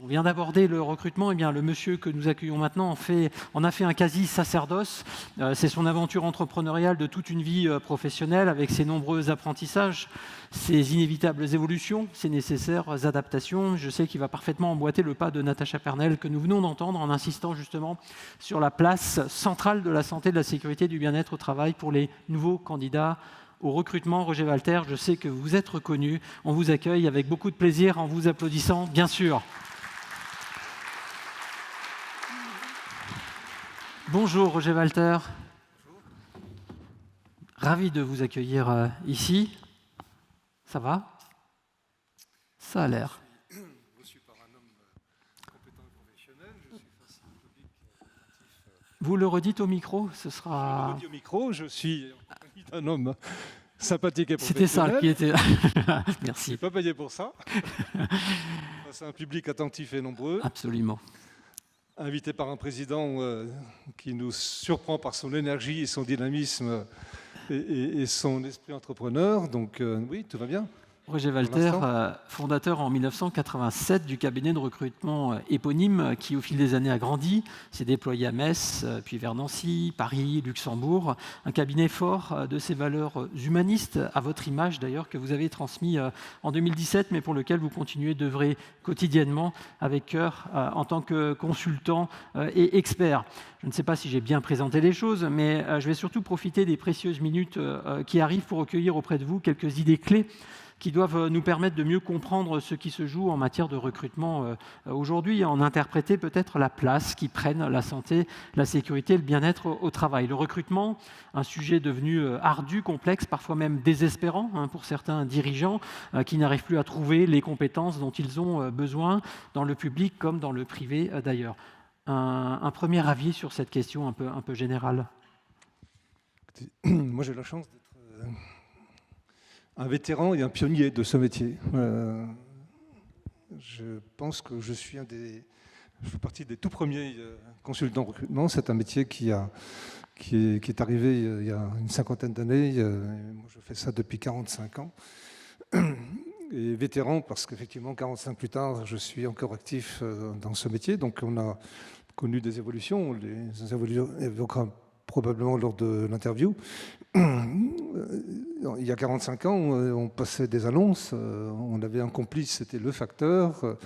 On vient d'aborder le recrutement. Eh bien, le monsieur que nous accueillons maintenant en a fait un quasi-sacerdoce. C'est son aventure entrepreneuriale de toute une vie professionnelle avec ses nombreux apprentissages, ses inévitables évolutions, ses nécessaires adaptations. Je sais qu'il va parfaitement emboîter le pas de Natacha Pernel que nous venons d'entendre en insistant justement sur la place centrale de la santé, de la sécurité et du bien-être au travail pour les nouveaux candidats au recrutement. Roger Walter, je sais que vous êtes reconnu. On vous accueille avec beaucoup de plaisir en vous applaudissant, bien sûr. Bonjour Roger Walter. Bonjour. Ravi de vous accueillir ici. Ça va? Ça a l'air. Je suis par un homme compétent et professionnel. Je suis face à un public attentif. Vous le redites au micro, ce sera... Je le redis au micro, je suis en compagnie d'un homme sympathique et C'était professionnel. ça qui était... Merci. Je ne suis pas payé pour ça. Face à un public attentif et nombreux. Absolument. Invité par un président qui nous surprend par son énergie et son dynamisme et son esprit entrepreneur. Donc oui, tout va bien. Roger Walter, fondateur en 1987 du cabinet de recrutement éponyme qui, au fil des années, a grandi, s'est déployé à Metz, puis vers Nancy, Paris, Luxembourg. Un cabinet fort de ses valeurs humanistes, à votre image d'ailleurs, que vous avez transmis en 2017, mais pour lequel vous continuez d'œuvrer quotidiennement avec cœur en tant que consultant et expert. Je ne sais pas si j'ai bien présenté les choses, mais je vais surtout profiter des précieuses minutes qui arrivent pour recueillir auprès de vous quelques idées clés qui doivent nous permettre de mieux comprendre ce qui se joue en matière de recrutement aujourd'hui, en interpréter peut-être la place qui prennent la santé, la sécurité et le bien-être au travail. Le recrutement, un sujet devenu ardu, complexe, parfois même désespérant pour certains dirigeants qui n'arrivent plus à trouver les compétences dont ils ont besoin dans le public comme dans le privé d'ailleurs. Un premier avis sur cette question un peu générale. Moi j'ai la chance d'être un vétéran et un pionnier de ce métier. Je pense que je fais partie des tout premiers consultants en recrutement. C'est un métier qui est arrivé il y a une cinquantaine d'années. Moi, je fais ça depuis 45 ans. Et vétéran parce qu'effectivement, 45 plus tard, je suis encore actif dans ce métier. Donc on a connu des évolutions. On les évoquera probablement lors de l'interview. Il y a 45 ans, on passait des annonces, on avait un complice, c'était le facteur,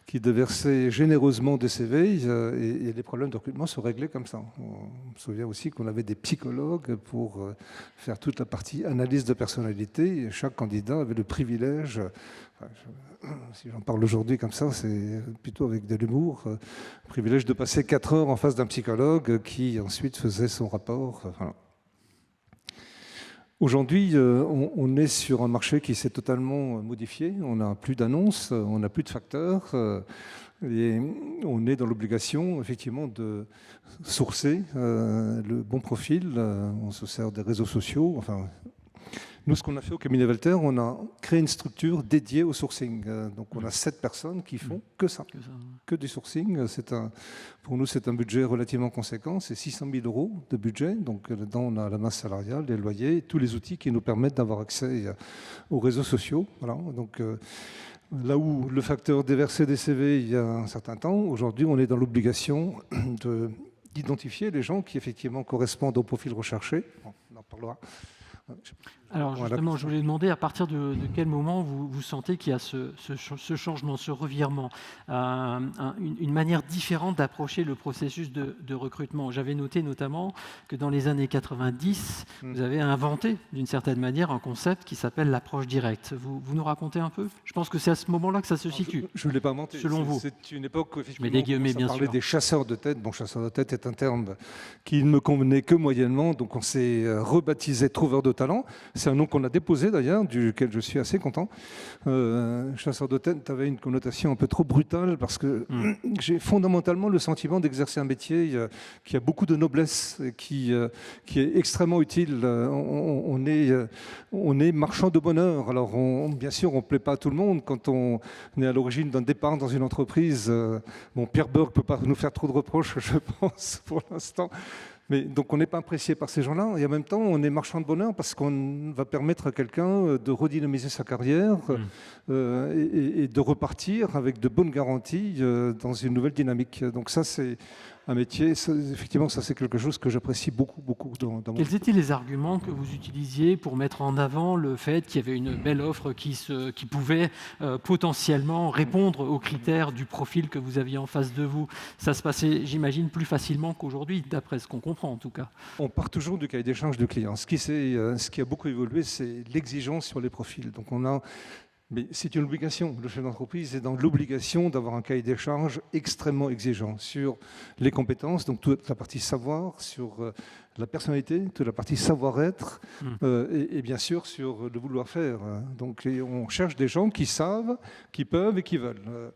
qui déversait généreusement des CV et les problèmes de recrutement se réglaient comme ça. On me souvient aussi qu'on avait des psychologues pour faire toute la partie analyse de personnalité et chaque candidat avait le privilège, si j'en parle aujourd'hui comme ça, c'est plutôt avec de l'humour, le privilège de passer 4 heures en face d'un psychologue qui ensuite faisait son rapport. Voilà. Aujourd'hui, on est sur un marché qui s'est totalement modifié. On n'a plus d'annonces, on n'a plus de facteurs. Et on est dans l'obligation, effectivement, de sourcer le bon profil. On se sert des réseaux sociaux. Enfin, nous, ce qu'on a fait au cabinet Walter, on a créé une structure dédiée au sourcing. Donc, on a 7 personnes qui font que ça, que du sourcing. Pour nous, c'est un budget relativement conséquent. C'est 600 000 € de budget. Donc, là-dedans, on a la masse salariale, les loyers, tous les outils qui nous permettent d'avoir accès aux réseaux sociaux. Voilà. Donc, là où le facteur déversait des CV il y a un certain temps, aujourd'hui, on est dans l'obligation d'identifier les gens qui, effectivement, correspondent au profil recherché. Bon, on en parlera. Alors justement, je voulais demander à partir de quel moment vous sentez qu'il y a ce changement, ce revirement, une manière différente d'approcher le processus de recrutement. J'avais noté notamment que dans les années 90, vous avez inventé d'une certaine manière un concept qui s'appelle l'approche directe. Vous nous racontez un peu? Je pense que c'est à ce moment-là que ça se situe. Je ne l'ai pas inventé. Selon vous. C'est une époque où effectivement, des guillemets, bien sûr. Des chasseurs de tête. Bon, chasseur de tête est un terme qui ne me convenait que moyennement, donc on s'est rebaptisé trouveur de talent. C'est un nom qu'on a déposé d'ailleurs, duquel je suis assez content. Chasseur de tête avait une connotation un peu trop brutale parce que j'ai fondamentalement le sentiment d'exercer un métier qui a beaucoup de noblesse, et qui est extrêmement utile. On est marchand de bonheur. Alors bien sûr, on ne plaît pas à tout le monde quand on est à l'origine d'un départ dans une entreprise. Pierre Burke ne peut pas nous faire trop de reproches, je pense, pour l'instant. Mais donc on n'est pas apprécié par ces gens-là et en même temps on est marchand de bonheur parce qu'on va permettre à quelqu'un de redynamiser sa carrière et de repartir avec de bonnes garanties dans une nouvelle dynamique. Donc ça c'est un métier, effectivement ça c'est quelque chose que j'apprécie beaucoup dans mon... Quels étaient les arguments que vous utilisiez pour mettre en avant le fait qu'il y avait une belle offre qui pouvait potentiellement répondre aux critères du profil que vous aviez en face de vous? Ça se passait, j'imagine, plus facilement qu'aujourd'hui, d'après ce qu'on comprend en tout cas. On part toujours du cahier des charges du client. Ce qui a beaucoup évolué, c'est l'exigence sur les profils. Donc mais c'est une obligation. Le chef d'entreprise est dans l'obligation d'avoir un cahier des charges extrêmement exigeant sur les compétences, donc toute la partie savoir, sur la personnalité, toute la partie savoir-être et bien sûr sur le vouloir-faire. Donc on cherche des gens qui savent, qui peuvent et qui veulent.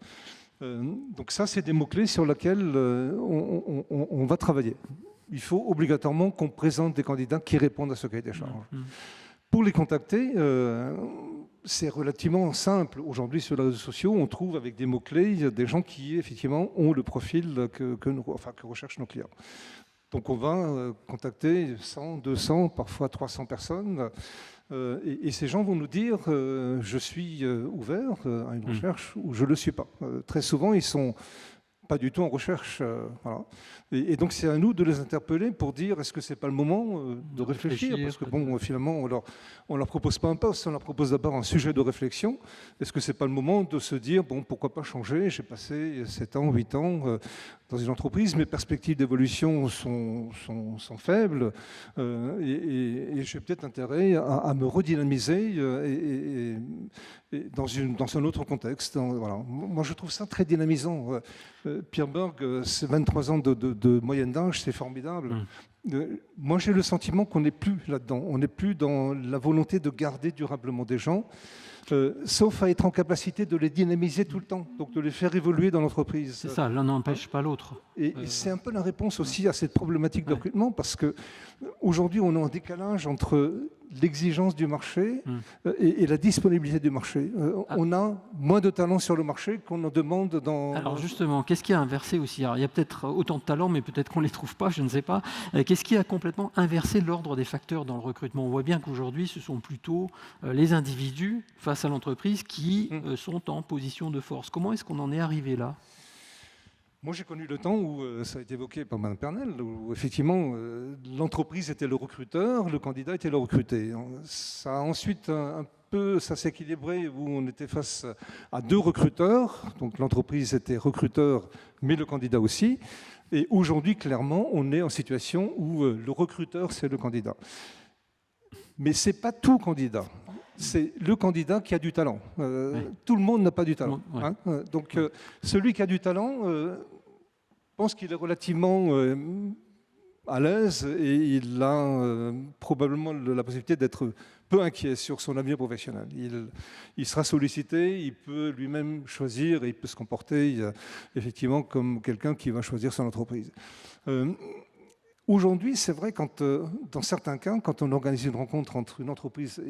Donc ça, c'est des mots-clés sur lesquels on va travailler. Il faut obligatoirement qu'on présente des candidats qui répondent à ce cahier des charges. Pour les contacter, c'est relativement simple. Aujourd'hui, sur les réseaux sociaux, on trouve avec des mots-clés des gens qui, effectivement, ont le profil que recherchent nos clients. Donc, on va contacter 100, 200, parfois 300 personnes. Et ces gens vont nous dire je suis ouvert à une recherche ou je ne le suis pas. Très souvent, ils sont pas du tout en recherche. Voilà. Et donc, c'est à nous de les interpeller pour dire est-ce que ce n'est pas le moment de réfléchir? Parce que, bon, finalement, on ne leur propose pas un poste, on leur propose d'abord un sujet de réflexion. Est-ce que ce n'est pas le moment de se dire bon, pourquoi pas changer? J'ai passé 7 ans, 8 ans dans une entreprise, mes perspectives d'évolution sont faibles et j'ai peut-être intérêt à me redynamiser et dans un autre contexte. Voilà. Moi, je trouve ça très dynamisant. Pierre Berg, c'est 23 ans de moyenne d'âge, c'est formidable. Moi, j'ai le sentiment qu'on n'est plus là-dedans. On n'est plus dans la volonté de garder durablement des gens, sauf à être en capacité de les dynamiser tout le temps, donc de les faire évoluer dans l'entreprise. C'est ça, l'un n'empêche pas l'autre. Et c'est un peu la réponse aussi à cette problématique de recrutement, parce qu'aujourd'hui, on est en décalage entre l'exigence du marché et la disponibilité du marché. On a moins de talents sur le marché qu'on en demande dans... Alors justement, qu'est-ce qui a inversé aussi? Alors, il y a peut-être autant de talents, mais peut-être qu'on ne les trouve pas, je ne sais pas. Qu'est-ce qui a complètement inversé l'ordre des facteurs dans le recrutement? On voit bien qu'aujourd'hui, ce sont plutôt les individus face à l'entreprise qui sont en position de force. Comment est-ce qu'on en est arrivé là? Moi, j'ai connu le temps où, ça a été évoqué par Mme Pernelle, où effectivement, l'entreprise était le recruteur, le candidat était le recruté. Ça a ensuite ça s'est équilibré où on était face à 2 recruteurs, donc l'entreprise était recruteur, mais le candidat aussi. Et aujourd'hui, clairement, on est en situation où le recruteur, c'est le candidat. Mais ce n'est pas tout candidat. C'est le candidat qui a du talent. Tout le monde n'a pas du talent. Hein. Donc, celui qui a du talent, pense qu'il est relativement à l'aise et il a probablement la possibilité d'être peu inquiet sur son avenir professionnel. Il sera sollicité, il peut lui-même choisir et il peut se comporter effectivement comme quelqu'un qui va choisir son entreprise. Aujourd'hui, c'est vrai, dans certains cas, quand on organise une rencontre entre une entreprise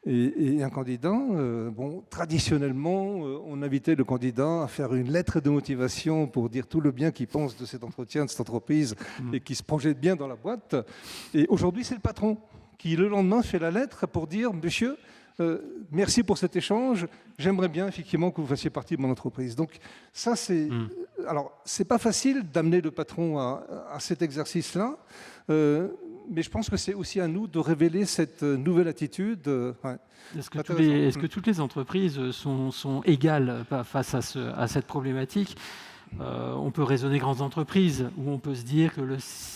et un candidat, traditionnellement, on invitait le candidat à faire une lettre de motivation pour dire tout le bien qu'il pense de cet entretien, de cette entreprise, et qui se projette bien dans la boîte. Et aujourd'hui, c'est le patron qui, le lendemain, fait la lettre pour dire « Monsieur, merci pour cet échange, j'aimerais bien effectivement que vous fassiez partie de mon entreprise. » Donc ça, c'est... Alors, c'est pas facile d'amener le patron à cet exercice-là, mais je pense que c'est aussi à nous de révéler cette nouvelle attitude. Est-ce que toutes les entreprises sont égales face à cette problématique? On peut raisonner grandes entreprises où on peut se dire que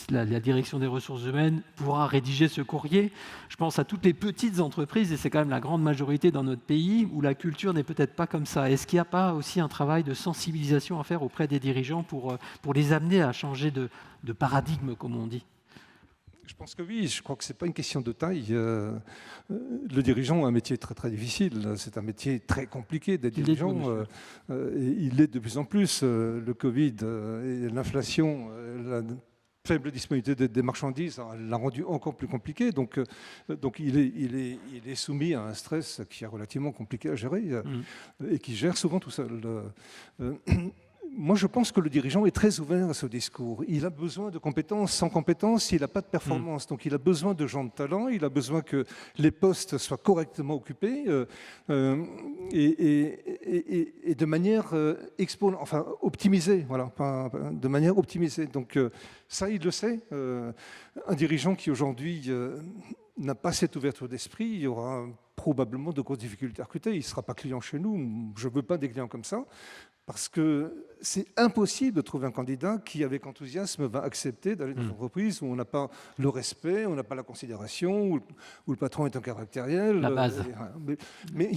la direction des ressources humaines pourra rédiger ce courrier. Je pense à toutes les petites entreprises, et c'est quand même la grande majorité dans notre pays, où la culture n'est peut-être pas comme ça. Est-ce qu'il n'y a pas aussi un travail de sensibilisation à faire auprès des dirigeants pour les amener à changer de paradigme, comme on dit? Je pense que oui, je crois que ce n'est pas une question de taille. Le dirigeant a un métier très très difficile, c'est un métier très compliqué d'être dirigeant. Il l'est de plus en plus. Le Covid et l'inflation, la faible disponibilité des marchandises l'a rendu encore plus compliqué. Donc il est soumis à un stress qui est relativement compliqué à gérer et qui gère souvent tout seul. moi, je pense que le dirigeant est très ouvert à ce discours. Il a besoin de compétences. Sans compétences, il n'a pas de performance. Donc, il a besoin de gens de talent. Il a besoin que les postes soient correctement occupés et de manière optimisée. Voilà, de manière optimisée. Donc, ça, il le sait. Un dirigeant qui, aujourd'hui, n'a pas cette ouverture d'esprit, il y aura probablement de grosses difficultés à recruter. Il ne sera pas client chez nous. Je ne veux pas des clients comme ça. Parce que c'est impossible de trouver un candidat qui, avec enthousiasme, va accepter d'aller dans une entreprise où on n'a pas le respect, on n'a pas la considération, où le patron est un caractériel. La base. Mais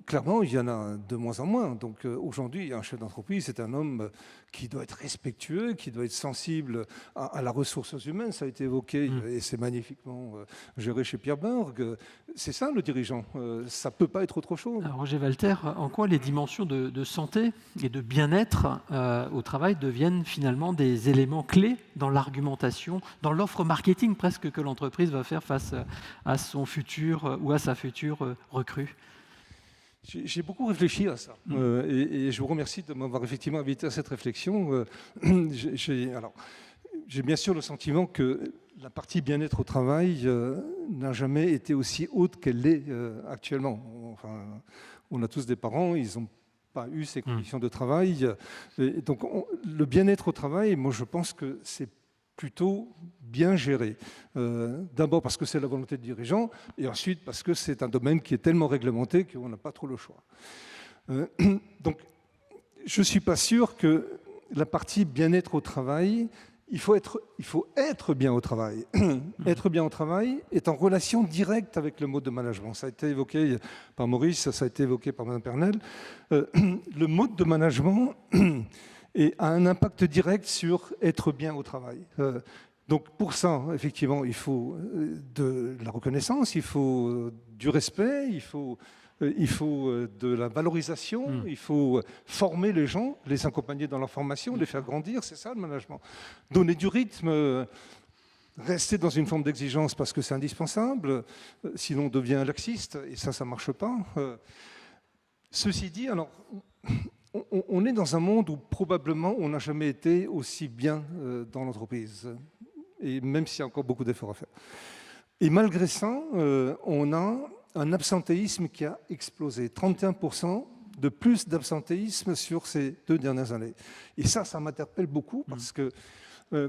clairement, il y en a de moins en moins. Donc aujourd'hui, un chef d'entreprise, c'est un homme qui doit être respectueux, qui doit être sensible à la ressource humaine. Ça a été évoqué et c'est magnifiquement géré chez Pierre Berg. C'est ça le dirigeant. Ça ne peut pas être autre chose. Alors, Roger Walter, en quoi les dimensions de santé et de bien-être au travail deviennent finalement des éléments clés dans l'argumentation, dans l'offre marketing presque que l'entreprise va faire face à son futur ou à sa future recrue? J'ai beaucoup réfléchi à ça et je vous remercie de m'avoir effectivement invité à cette réflexion. J'ai bien sûr le sentiment que la partie bien-être au travail n'a jamais été aussi haute qu'elle l'est actuellement. Enfin, on a tous des parents, ils ont pas eu ces conditions de travail. Et donc, le bien-être au travail, moi, je pense que c'est plutôt bien géré. D'abord parce que c'est la volonté du dirigeant, et ensuite parce que c'est un domaine qui est tellement réglementé qu'on n'a pas trop le choix. Donc, je ne suis pas sûr que la partie bien-être au travail, il faut être bien au travail. Être bien au travail est en relation directe avec le mode de management. Ça a été évoqué par Maurice, ça a été évoqué par Mme Pernelle. Le mode de management a un impact direct sur être bien au travail. Donc pour ça, effectivement, il faut de la reconnaissance, il faut du respect, il faut de la valorisation, il faut former les gens, les accompagner dans leur formation, les faire grandir, c'est ça le management. Donner du rythme, rester dans une forme d'exigence parce que c'est indispensable, sinon on devient laxiste, et ça ne marche pas. Ceci dit, alors, on est dans un monde où probablement on n'a jamais été aussi bien dans l'entreprise, et même s'il y a encore beaucoup d'efforts à faire. Et malgré ça, on a un absentéisme qui a explosé. 31% de plus d'absentéisme sur ces 2 dernières années. Et ça m'interpelle beaucoup parce que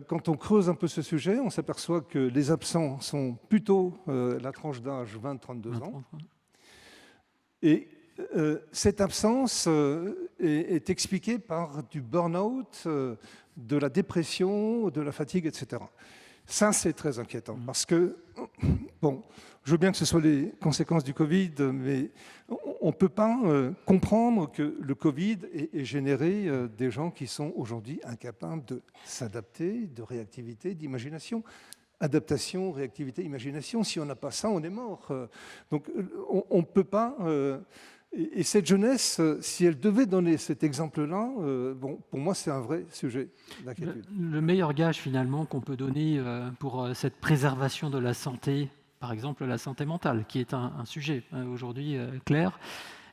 quand on creuse un peu ce sujet, on s'aperçoit que les absents sont plutôt la tranche d'âge 20-32 ans. Et cette absence est expliquée par du burn-out, de la dépression, de la fatigue, etc. Ça, c'est très inquiétant parce que, bon, je veux bien que ce soit les conséquences du Covid, mais on ne peut pas comprendre que le Covid ait généré des gens qui sont aujourd'hui incapables de s'adapter, de réactivité, d'imagination. Adaptation, réactivité, imagination, si on n'a pas ça, on est mort. Donc on ne peut pas... Et cette jeunesse, si elle devait donner cet exemple-là, bon, pour moi, c'est un vrai sujet d'inquiétude. Le meilleur gage, finalement, qu'on peut donner pour cette préservation de la santé, par exemple la santé mentale, qui est un sujet aujourd'hui clair,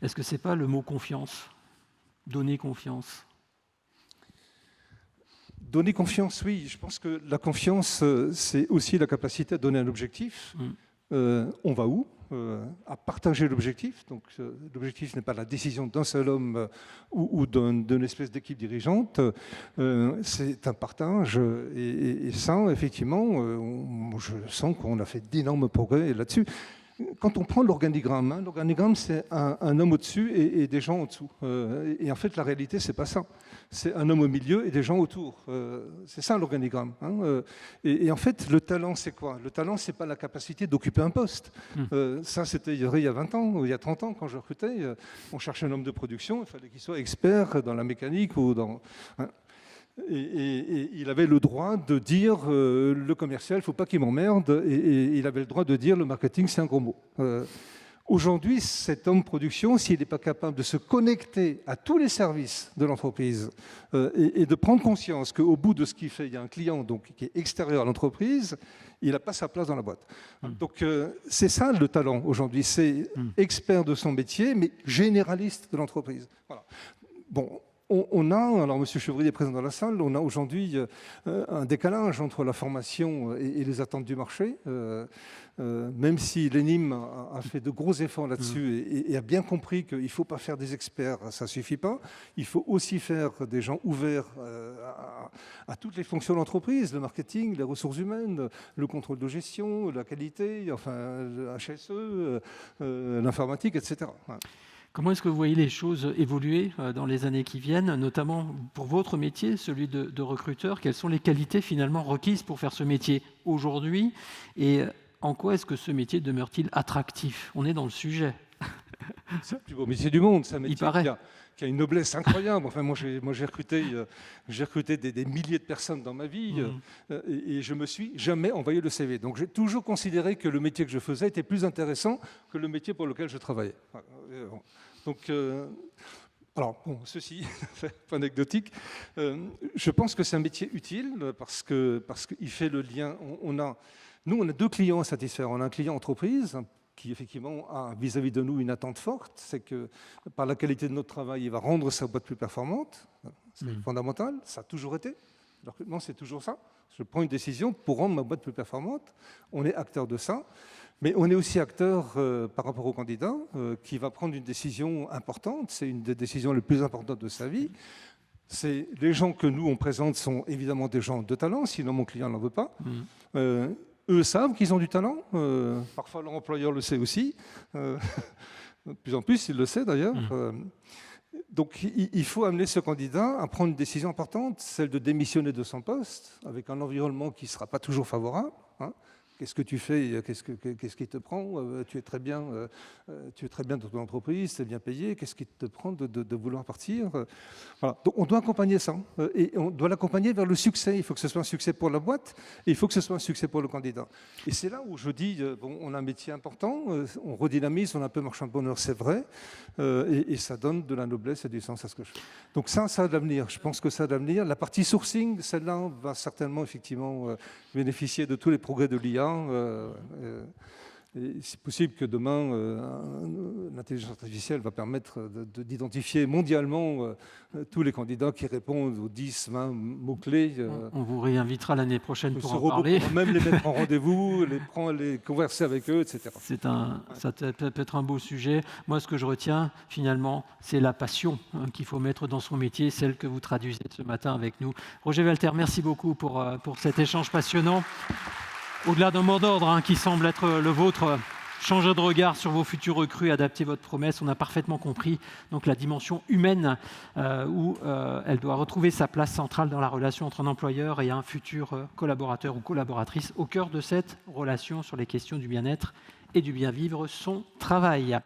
est-ce que ce n'est pas le mot confiance? Donner confiance. Donner confiance, oui. Je pense que la confiance, c'est aussi la capacité à donner un objectif. On va où? À partager l'objectif. Donc l'objectif n'est pas la décision d'un seul homme ou d'une espèce d'équipe dirigeante. C'est un partage. Et ça, effectivement, je sens qu'on a fait d'énormes progrès là-dessus. Quand on prend l'organigramme, l'organigramme, c'est un homme au-dessus et des gens au-dessous. Et en fait, la réalité, c'est pas ça. C'est un homme au milieu et des gens autour. C'est ça l'organigramme. Et en fait, le talent, c'est quoi? Le talent, c'est pas la capacité d'occuper un poste. Ça, c'était il y a 20 ans ou il y a 30 ans, quand je recrutais. On cherchait un homme de production, il fallait qu'il soit expert dans la mécanique ou dans... Et il avait le droit de dire le commercial, il ne faut pas qu'il m'emmerde, et il avait le droit de dire le marketing, c'est un gros mot. Aujourd'hui, cet homme production, s'il n'est pas capable de se connecter à tous les services de l'entreprise et de prendre conscience qu'au bout de ce qu'il fait, il y a un client donc, qui est extérieur à l'entreprise, il n'a pas sa place dans la boîte. Donc c'est ça le talent aujourd'hui, c'est expert de son métier, mais généraliste de l'entreprise. Voilà. Bon. on a, alors M. Chevrier est présent dans la salle, on a aujourd'hui un décalage entre la formation et les attentes du marché, même si l'ENIM a fait de gros efforts là-dessus et a bien compris qu'il ne faut pas faire des experts, ça ne suffit pas. Il faut aussi faire des gens ouverts à toutes les fonctions de l'entreprise, le marketing, les ressources humaines, le contrôle de gestion, la qualité, enfin, le HSE, l'informatique, etc. Comment est-ce que vous voyez les choses évoluer dans les années qui viennent, notamment pour votre métier, celui de recruteur? Quelles sont les qualités finalement requises pour faire ce métier aujourd'hui? Et en quoi est-ce que ce métier demeure-t-il attractif? On est dans le sujet. C'est le plus beau métier du monde, c'est un métier paraît. qui a une noblesse incroyable. Enfin, moi, j'ai recruté des milliers de personnes dans ma vie et je me suis jamais envoyé le CV. Donc, j'ai toujours considéré que le métier que je faisais était plus intéressant que le métier pour lequel je travaillais. Donc, alors, bon, ceci, c'est anecdotique. Je pense que c'est un métier utile parce qu'il fait le lien. Nous, on a deux clients à satisfaire. On a un client entreprise qui effectivement a vis-à-vis de nous une attente forte, c'est que par la qualité de notre travail, il va rendre sa boîte plus performante. C'est fondamental, ça a toujours été. Le recrutement, c'est toujours ça. Je prends une décision pour rendre ma boîte plus performante. On est acteur de ça. Mais on est aussi acteur par rapport au candidat qui va prendre une décision importante. C'est une des décisions les plus importantes de sa vie. Les gens que nous, on présente sont évidemment des gens de talent, sinon mon client n'en veut pas. Eux savent qu'ils ont du talent. Parfois, leur employeur le sait aussi. De plus en plus, il le sait d'ailleurs. Donc, il faut amener ce candidat à prendre une décision importante, celle de démissionner de son poste, avec un environnement qui ne sera pas toujours favorable. Qu'est-ce que tu fais? Qu'est-ce qui te prend? Tu es très bien dans ton entreprise, tu es bien payé. Qu'est-ce qui te prend de vouloir partir? Voilà. Donc, on doit accompagner ça. Et on doit l'accompagner vers le succès. Il faut que ce soit un succès pour la boîte et il faut que ce soit un succès pour le candidat. Et c'est là où je dis, bon, on a un métier important, on redynamise, on a un peu marchand de bonheur, c'est vrai. Et ça donne de la noblesse et du sens à ce que je fais. Donc ça a de l'avenir. Je pense que ça a de l'avenir. La partie sourcing, celle-là, va certainement effectivement bénéficier de tous les progrès de l'IA. Et c'est possible que demain, l'intelligence artificielle va permettre d'identifier mondialement tous les candidats qui répondent aux 10, 20 mots-clés. On vous réinvitera l'année prochaine pour ce en robot parler. pourra même les mettre en rendez-vous, les converser avec eux, etc. Ça peut être un beau sujet. Moi, ce que je retiens, finalement, c'est la passion qu'il faut mettre dans son métier, celle que vous traduisez ce matin avec nous. Roger Walter, merci beaucoup pour cet échange passionnant. Au-delà d'un mot d'ordre qui semble être le vôtre, changer de regard sur vos futurs recrues, adapter votre promesse, on a parfaitement compris donc, la dimension humaine où elle doit retrouver sa place centrale dans la relation entre un employeur et un futur collaborateur ou collaboratrice au cœur de cette relation sur les questions du bien-être et du bien-vivre son travail.